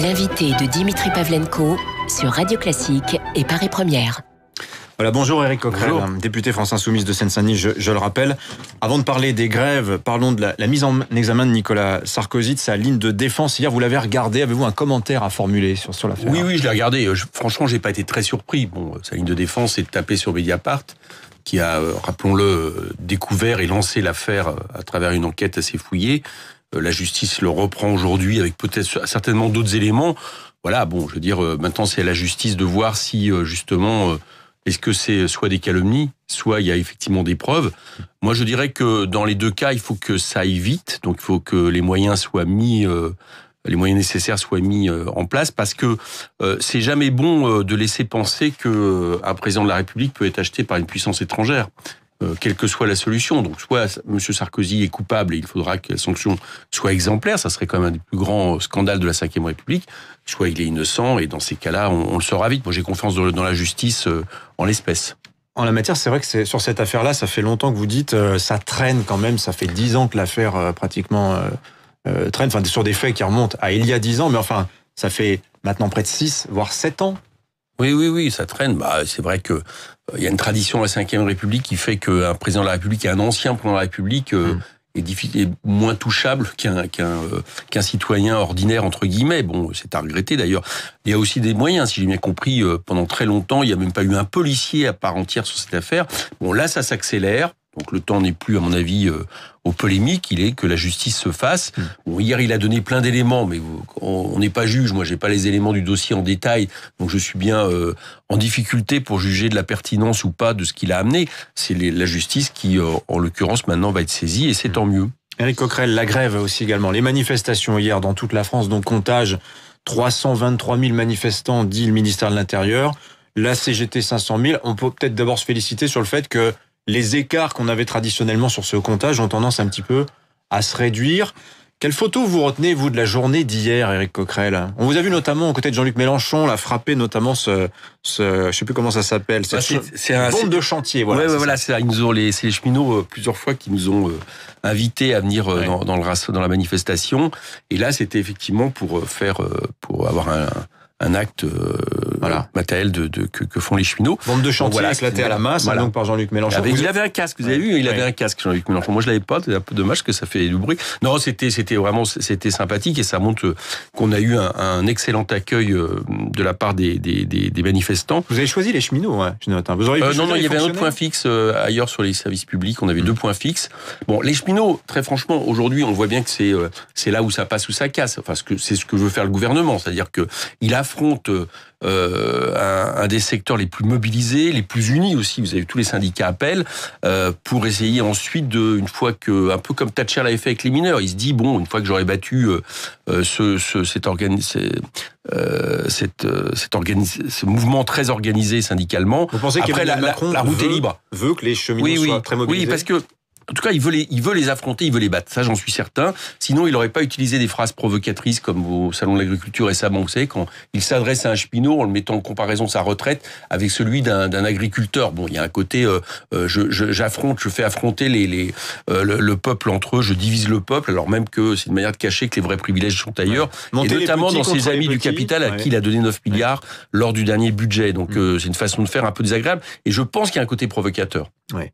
L'invité de Dimitri Pavlenko sur Radio Classique et Paris Première. Voilà, bonjour Éric Coquerel, député France Insoumise de Seine-Saint-Denis, je le rappelle. Avant de parler des grèves, parlons de la mise en examen de Nicolas Sarkozy, de sa ligne de défense. Hier, vous l'avez regardé, avez-vous un commentaire à formuler sur l'affaire ? Oui, je l'ai regardé. Franchement, j'ai pas été très surpris. Bon, sa ligne de défense, c'est de taper sur Mediapart, qui a, rappelons-le, découvert et lancé l'affaire à travers une enquête assez fouillée. La justice le reprend aujourd'hui avec peut-être certainement d'autres éléments. Voilà, bon, je veux dire, maintenant c'est à la justice de voir si, justement, est-ce que c'est soit des calomnies, soit il y a effectivement des preuves. Moi, je dirais que dans les deux cas, il faut que ça aille vite. Donc, il faut que les moyens soient mis, les moyens nécessaires soient mis en place, parce que c'est jamais bon de laisser penser que un président de la République peut être acheté par une puissance étrangère. Quelle que soit la solution. Donc, soit M. Sarkozy est coupable et il faudra que la sanction soit exemplaire, ça serait quand même un des plus grands scandales de la Ve République, soit il est innocent, et dans ces cas-là, on le saura vite. Moi, j'ai confiance dans la justice en l'espèce. En la matière, c'est vrai que sur cette affaire-là, ça fait longtemps que vous dites, ça traîne quand même, ça fait 10 ans que l'affaire pratiquement traîne, enfin sur des faits qui remontent à il y a 10 ans, mais enfin, ça fait maintenant près de 6, voire 7 ans. Oui, ça traîne. C'est vrai que il y a une tradition à la Ve République qui fait qu'un président de la République et un ancien président de la République est moins touchable qu'un citoyen ordinaire, entre guillemets. Bon, c'est à regretter d'ailleurs. Il y a aussi des moyens, si j'ai bien compris, pendant très longtemps, il n'y a même pas eu un policier à part entière sur cette affaire. Bon, là, ça s'accélère. Donc le temps n'est plus, à mon avis, aux polémiques. Il est que la justice se fasse. Bon, hier, il a donné plein d'éléments, mais on n'est pas juge. Moi, j'ai pas les éléments du dossier en détail, donc je suis bien en difficulté pour juger de la pertinence ou pas de ce qu'il a amené. C'est la justice qui, en l'occurrence, maintenant va être saisie, et c'est tant mieux. Éric Coquerel, la grève aussi également. Les manifestations hier dans toute la France, donc comptage 323 000 manifestants, dit le ministère de l'Intérieur. La CGT 500 000. On peut peut-être d'abord se féliciter sur le fait que les écarts qu'on avait traditionnellement sur ce comptage ont tendance un petit peu à se réduire. Quelle photo vous retenez, vous, de la journée d'hier, Éric Coquerel ? On vous a vu notamment aux côtés de Jean-Luc Mélenchon, là, frapper notamment je sais plus comment ça s'appelle, c'est un bombe de chantier. Voilà, voilà, c'est ça. C'est les cheminots plusieurs fois qui nous ont invités à venir dans la manifestation. Et là, c'était effectivement pour avoir un acte matériel que font les cheminots. Bombe de chantier éclatée à la masse, donc par Jean-Luc Mélenchon. Il avait un casque, vous avez vu, il avait un casque, Jean-Luc Mélenchon. Moi, je l'avais pas, c'est un peu dommage que ça fait du bruit. Non, c'était sympathique, et ça montre qu'on a eu un excellent accueil de la part des manifestants. Vous avez choisi les cheminots, je note. Vous auriez non, il y avait un autre point fixe ailleurs sur les services publics. On avait 2 points fixes. Bon, les cheminots, très franchement, aujourd'hui, on voit bien que c'est là où ça passe ou ça casse. Enfin, c'est ce que veut faire le gouvernement, c'est-à-dire que il affronte un des secteurs les plus mobilisés, les plus unis aussi. Vous avez tous les syndicats appellent pour essayer ensuite une fois que, un peu comme Thatcher l'avait fait avec les mineurs, il se dit bon, une fois que j'aurai battu ce mouvement très organisé syndicalement, vous pensez après la route est libre. Veut que les cheminots soient très mobilisés. Oui, parce que en tout cas, il veut les affronter, il veut les battre. Ça, j'en suis certain. Sinon, il n'aurait pas utilisé des phrases provocatrices comme au Salon de l'Agriculture récemment. Vous savez, quand il s'adresse à un cheminot en le mettant en comparaison sa retraite avec celui d'un agriculteur. Bon, il y a un côté, je fais affronter le peuple entre eux, je divise le peuple, alors même que c'est une manière de cacher que les vrais privilèges sont ailleurs. Et notamment dans ses amis du capital à qui il a donné 9 milliards lors du dernier budget. Donc, c'est une façon de faire un peu désagréable. Et je pense qu'il y a un côté provocateur. Ouais.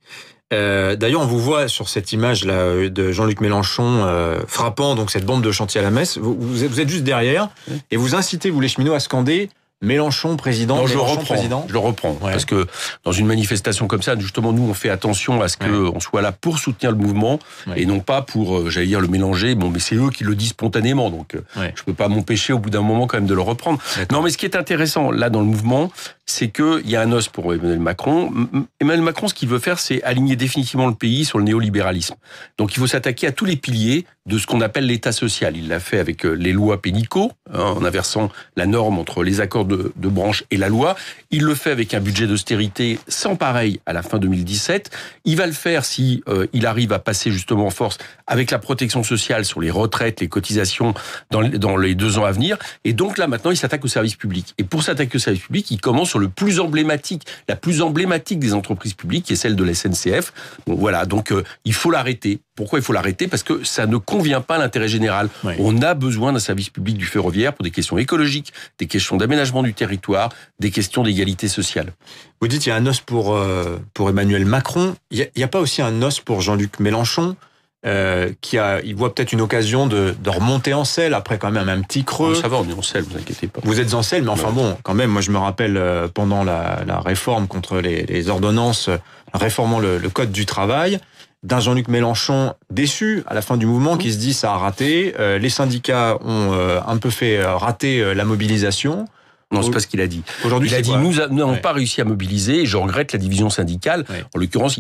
D'ailleurs, on vous voit sur cette image-là de Jean-Luc Mélenchon frappant donc cette bombe de chantier à la messe. Vous êtes juste derrière et vous incitez, vous les cheminots, à scander Mélenchon président. Non, président. Je le reprends. Parce que dans une manifestation comme ça, justement, nous, on fait attention à ce qu'on soit là pour soutenir le mouvement et non pas pour, le mélanger. Bon, mais c'est eux qui le disent spontanément, donc je peux pas m'empêcher au bout d'un moment quand même de le reprendre. Non, mais ce qui est intéressant là dans le mouvement, c'est qu'il y a un os pour Emmanuel Macron. Emmanuel Macron, ce qu'il veut faire, c'est aligner définitivement le pays sur le néolibéralisme. Donc il faut s'attaquer à tous les piliers de ce qu'on appelle l'État social. Il l'a fait avec les lois Pénicaud, en inversant la norme entre les accords de branche et la loi. Il le fait avec un budget d'austérité sans pareil à la fin 2017. Il va le faire si il arrive à passer justement en force avec la protection sociale sur les retraites, les cotisations dans les 2 ans à venir. Et donc là, maintenant, il s'attaque au service public. Et pour s'attaquer au service public, il commence sur sur le plus emblématique, la plus emblématique des entreprises publiques, qui est celle de la SNCF. Bon, voilà, donc il faut l'arrêter. Pourquoi il faut l'arrêter? Parce que ça ne convient pas à l'intérêt général. Oui. On a besoin d'un service public du ferroviaire pour des questions écologiques, des questions d'aménagement du territoire, des questions d'égalité sociale. Vous dites qu'il y a un os pour Emmanuel Macron. Il n'y a pas aussi un os pour Jean-Luc Mélenchon il voit peut-être une occasion de remonter en selle après quand même un petit creux. Ça va, on est en selle, vous inquiétez pas. Vous êtes en selle, mais enfin bon, quand même, moi je me rappelle pendant la réforme contre les ordonnances, réformant le code du travail, d'un Jean-Luc Mélenchon déçu à la fin du mouvement qui se dit ça a raté, les syndicats ont un peu fait rater la mobilisation. Non, c'est pas ce qu'il a dit. Aujourd'hui, il a dit nous n'avons pas réussi à mobiliser et je regrette la division syndicale. Ouais. En l'occurrence,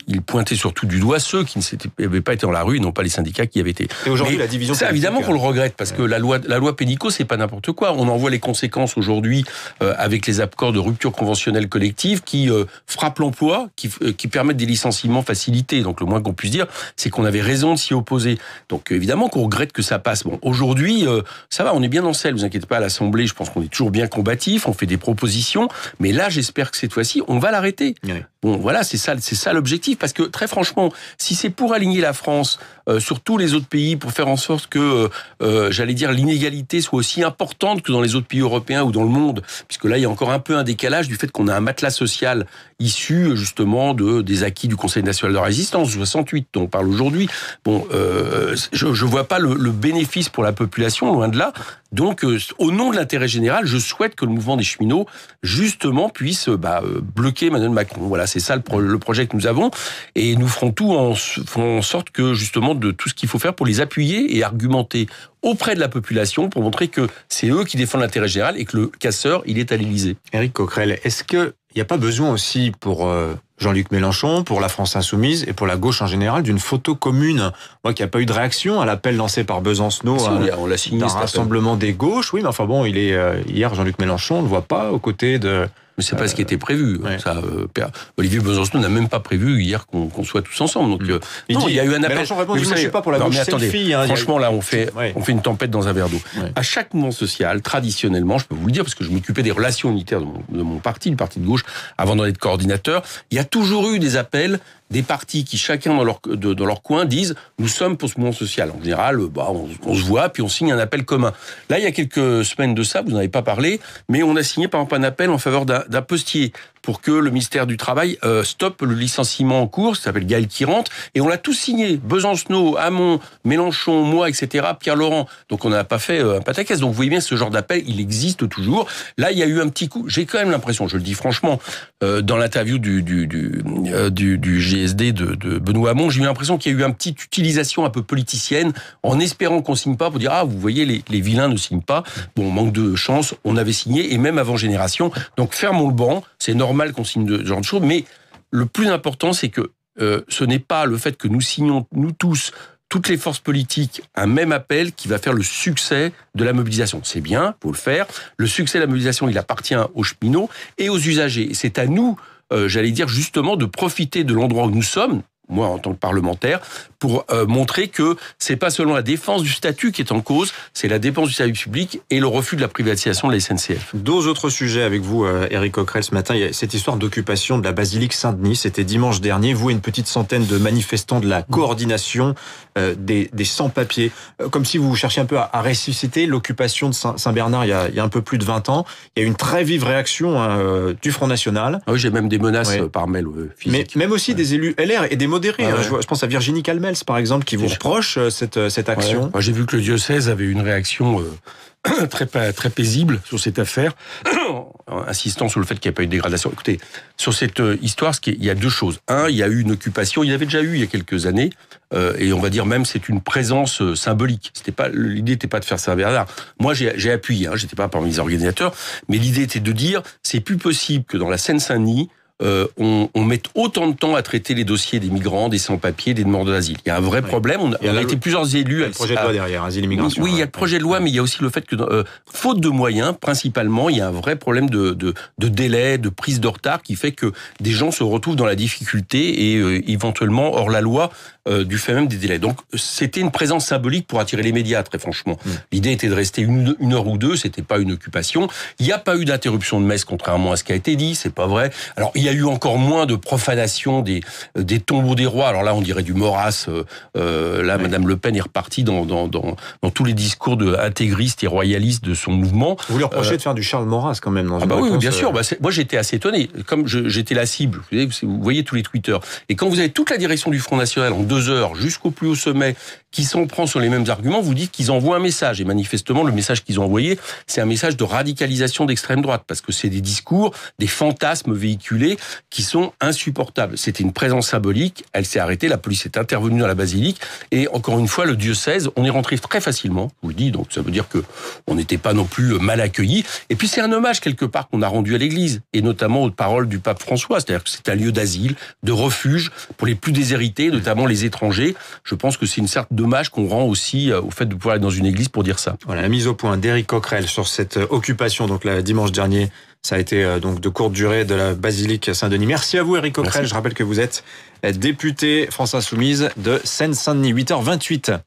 il pointait surtout du doigt ceux qui n'avaient pas été dans la rue et non pas les syndicats qui avaient été. Et aujourd'hui, la division ça, évidemment qu'on le regrette parce que la loi Pénicaud, c'est pas n'importe quoi. On en voit les conséquences aujourd'hui avec les accords de rupture conventionnelle collective qui frappent l'emploi, qui permettent des licenciements facilités. Donc le moins qu'on puisse dire, c'est qu'on avait raison de s'y opposer. Donc évidemment qu'on regrette que ça passe. Bon, aujourd'hui, ça va, on est bien dans celle. Vous inquiétez pas, à l'Assemblée, je pense qu'on est toujours bien combatif, on fait des propositions, mais là, j'espère que cette fois-ci, on va l'arrêter. Oui. Bon, voilà, c'est ça l'objectif, parce que très franchement, si c'est pour aligner la France sur tous les autres pays, pour faire en sorte que, j'allais dire, l'inégalité soit aussi importante que dans les autres pays européens ou dans le monde, puisque là, il y a encore un peu un décalage du fait qu'on a un matelas social issu justement des acquis du Conseil national de résistance, 68, dont on parle aujourd'hui. Bon, je vois pas le bénéfice pour la population, loin de là. Donc, au nom de l'intérêt général, je souhaite que le mouvement des cheminots, justement, puisse bloquer Emmanuel Macron. Voilà, c'est ça le projet que nous avons. Et nous ferons tout en sorte que, justement, de tout ce qu'il faut faire pour les appuyer et argumenter auprès de la population pour montrer que c'est eux qui défendent l'intérêt général et que le casseur, il est à l'Élysée. Éric Coquerel, est-ce qu'il n'y a pas besoin aussi pour Jean-Luc Mélenchon, pour la France Insoumise et pour la gauche en général d'une photo commune? Moi, qu'il n'y a pas eu de réaction à l'appel lancé par Besancenot on l'a signé, d'un rassemblement des gauches. Oui, mais enfin bon, il est hier Jean-Luc Mélenchon, on ne le voit pas aux côtés de... Mais c'est pas ce qui était prévu. Ouais. Ça, Olivier Besancenot n'a même pas prévu hier qu'on soit tous ensemble. Donc, il y a eu un appel. Mélenchon répond, je ne suis pas pour la gauche selfie. Franchement, là, on fait une tempête dans un verre d'eau. Ouais. À chaque mouvement social, traditionnellement, je peux vous le dire, parce que je m'occupais des relations unitaires de mon parti, le parti de gauche, avant d'en être coordinateur, il y a toujours eu des appels des partis qui, chacun dans leur coin, disent « nous sommes pour ce mouvement social ». En général, on se voit, puis on signe un appel commun. Là, il y a quelques semaines de ça, vous n'en avez pas parlé, mais on a signé par exemple un appel en faveur d'un postier pour que le ministère du Travail stoppe le licenciement en cours, ça s'appelle Gaël qui rentre, et on l'a tous signé. Besancenot, Hamon, Mélenchon, moi, etc., Pierre Laurent. Donc on n'a pas fait un pataquès. Donc vous voyez bien, ce genre d'appel, il existe toujours. Là, il y a eu un petit coup. J'ai quand même l'impression, je le dis franchement, dans l'interview du GSD de Benoît Hamon, j'ai eu l'impression qu'il y a eu une petite utilisation un peu politicienne, en espérant qu'on signe pas, pour dire « Ah, vous voyez, les vilains ne signent pas. » Bon, manque de chance, on avait signé, et même avant Génération. Donc fermons le banc, c'est normal qu'on signe ce genre de choses, mais le plus important, c'est que ce n'est pas le fait que nous signons, nous tous, toutes les forces politiques, un même appel qui va faire le succès de la mobilisation. C'est bien, il faut le faire. Le succès de la mobilisation, il appartient aux cheminots et aux usagers. Et c'est à nous, j'allais dire justement, de profiter de l'endroit où nous sommes, moi en tant que parlementaire, pour montrer que c'est pas seulement la défense du statut qui est en cause, c'est la défense du service public et le refus de la privatisation de la SNCF. Deux autres sujets avec vous, Éric Coquerel, ce matin. Il y a cette histoire d'occupation de la basilique Saint-Denis. C'était dimanche dernier. Vous et une petite centaine de manifestants de la coordination des sans-papiers. Comme si vous cherchiez un peu à ressusciter l'occupation de Saint-Bernard il y a un peu plus de 20 ans. Il y a eu une très vive réaction du Front National. Ah oui, j'ai même des menaces par mail physique. Mais même aussi des élus LR et des modérés. Je pense à Virginie Calmels, par exemple, qui vous reproche cette action. Ouais. Moi, j'ai vu que le diocèse avait une réaction très paisible sur cette affaire, insistant sur le fait qu'il n'y a pas eu de dégradation. Écoutez, sur cette histoire, il y a deux choses. Un, il y a eu une occupation, il y avait déjà eu il y a quelques années, et on va dire même c'est une présence symbolique. L'idée n'était pas de faire Saint-Bernard. Moi, j'ai appuyé, j'étais pas parmi les organisateurs, mais l'idée était de dire c'est plus possible que dans la Seine-Saint-Denis, on met autant de temps à traiter les dossiers des migrants, des sans-papiers, des demandeurs d'asile. Il y a un vrai problème. On a été plusieurs élus. Il y a le projet de loi derrière, asile et immigration. Oui, il y a le projet de loi, mais il y a aussi le fait que, faute de moyens, principalement, il y a un vrai problème de délai, de prise de retard qui fait que des gens se retrouvent dans la difficulté et éventuellement hors la loi du fait même des délais. Donc, c'était une présence symbolique pour attirer les médias, très franchement. L'idée était de rester une heure ou deux, c'était pas une occupation. Il n'y a pas eu d'interruption de messe, contrairement à ce qui a été dit, c'est pas vrai. Alors, il y a eu encore moins de profanation des tombeaux des rois. Alors là, on dirait du Maurras. Madame Le Pen est repartie dans tous les discours intégristes et royalistes de son mouvement. Vous lui reprochez de faire du Charles Maurras quand même dans une oui, bien sûr. Moi, j'étais assez étonné. Comme j'étais la cible, vous voyez tous les tweeters. Et quand vous avez toute la direction du Front National en 2 heures jusqu'au plus haut sommet qui s'en prend sur les mêmes arguments, vous dites qu'ils envoient un message. Et manifestement, le message qu'ils ont envoyé, c'est un message de radicalisation d'extrême droite, parce que c'est des discours, des fantasmes véhiculés qui sont insupportables. C'était une présence symbolique, elle s'est arrêtée, la police est intervenue dans la basilique, et encore une fois, le diocèse, on est rentré très facilement, je vous le dis, donc ça veut dire que on n'était pas non plus mal accueillis. Et puis c'est un hommage quelque part qu'on a rendu à l'Église, et notamment aux paroles du pape François, c'est-à-dire que c'est un lieu d'asile, de refuge pour les plus déshérités, notamment les étrangers. Je pense que c'est une sorte d'hommage qu'on rend aussi au fait de pouvoir aller dans une église pour dire ça. Voilà, la mise au point d'Éric Coquerel sur cette occupation, donc le dimanche dernier, ça a été donc de courte durée de la basilique Saint-Denis. Merci à vous, Éric Coquerel. Je rappelle que vous êtes député France Insoumise de Seine-Saint-Denis, 8h28.